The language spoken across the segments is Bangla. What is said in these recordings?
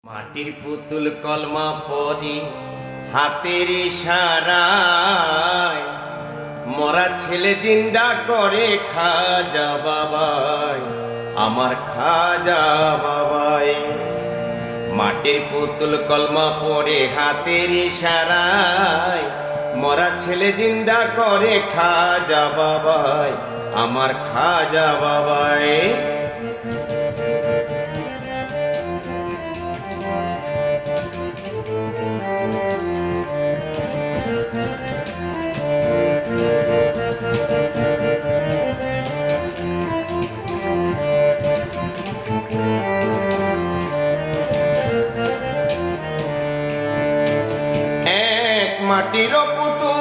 মাটির পুতুল কলমা পড়ি হাতের ইশারায়, মরা ছেলে জিন্দা করে খাজা বাবাই, আমার খাজা বাবাই। মাটির পুতুল কলমা পড়ে হাতের ইশারায়, মরা ছেলে জিন্দা করে খাজা বাবাই, আমার খাজা বাবাই। মাটির পুতুল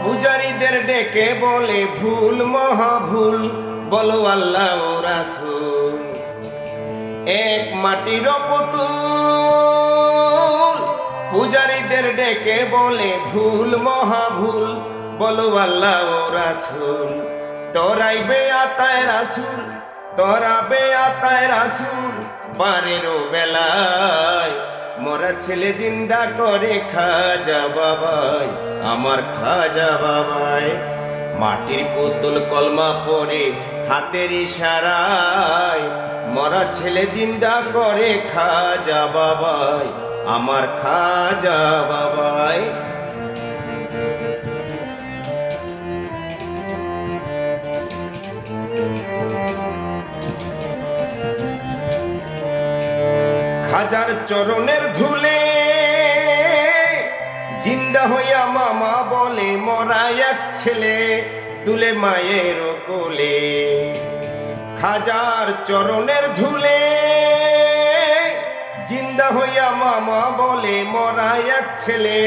পূজারীদের ডেকে বলে ভুল মহাভুল, বলো আল্লাহ ও রাসূল। এক মাটির পুতুল পূজারীদের ডেকে বলে ভুল মহাভুল, বলো আল্লাহ ও রাসূল। তোরাইবে আতায় রাসূল, তোরাবে আতায় রাসূল, বারেরও বেলায় মরা ছেলে জিন্দা করে খাজা বাবাই, আমার খাজা বাবাই। মাটির পুতুল কলমা পড়ে হাতের ইশারায়, মরা ছেলে জিন্দা করে খাজা বাবাই, আমার খাজা বাবাই। খাজার চরণের ধুলে জিন্দা হইয়া মামা বলে মরা এক ছেলে দুলে মায়ের কোলে। খাজার চরণের ধুলে জিন্দা হইয়া মামা বলে মরা এক ছেলে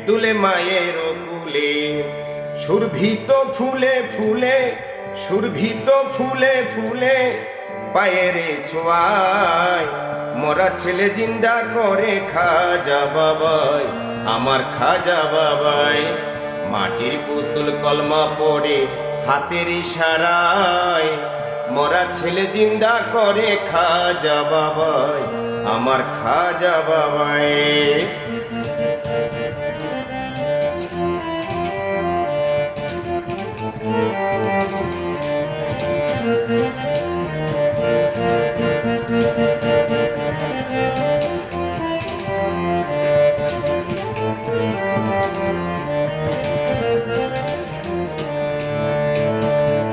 দুলে মায়ের কোলে। সুরভিত ফুলে ফুলে, সুরভিত ফুলে ফুলে পায়ের ছোঁয়ায়, মরা ছেলে জিন্দা করে খাজা বাবাই, আমার খাজা বাবাই। মাটির পুতুল কলমা পড়ে হাতের ইশারায়, মরা ছেলে জিন্দা করে খাজা বাবাই, আমার খাজা বাবাই।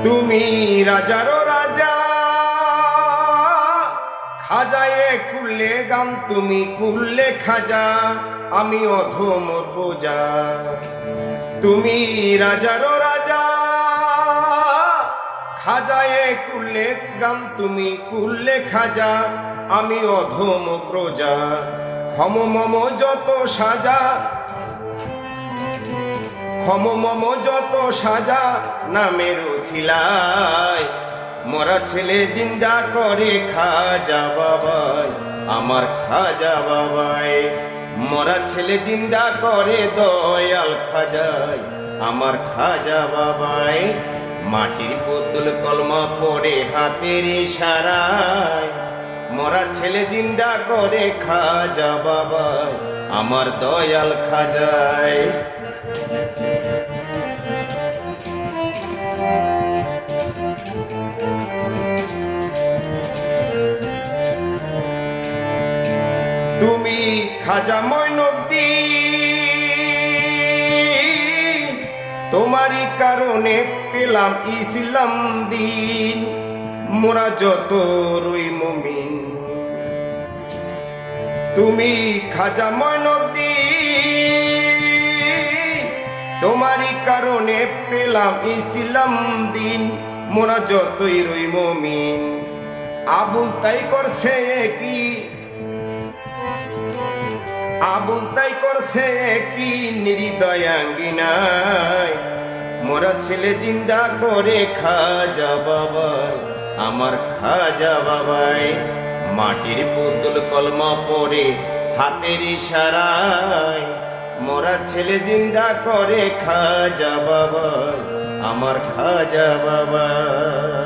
তুমি রাজারও রাজা, খাজায়ে কুললে গাম, তুমি কুললে খাজা, আমি অধম প্রজা। তুমি রাজারও রাজা, খাজায়ে কুললে গাম, তুমি কুললে খাজা, আমি অধম প্রজা। ক্ষম মম যত সাজা, ক্ষম মম যত সাজা, নামের শিলায় মরা ছেলে জিন্দা করে খাজা বাবাই, আমার খাজা বাবাই। মরা ছেলে জিন্দা করে দয়াল খাজাই, আমার খাজা বাবাই। মাটির পুতুল কলমা পড়ে হাতের ইশারায়, মরা ছেলে জিন্দা করে খাজা বাবাই, আমার দয়াল খাজাই। তুমি খাজা মঈনুদ্দিন, তোমারই কারণে পেলাম ইসলাম দিন, মোরা যত রই মুমিন। তুমি খাজা মঈনুদ্দিন, তোমারই কারণে পেলাম ইসলাম দিন, মোরা যতই রই মুমিন। আবুল তাই করছে কি, আবুল তাই করছে কি নির্দয়াঙ্গিনায়, মোরা ছেলে জিন্দা করে খাজা বাবাই, আমার খাজা বাবাই। মাটির পুতুল কলমা পড়ে হাতের ইশারায়, মোরা ছেলে জিন্দা করে খাজা বাবাই, আমার খাজা বাবাই।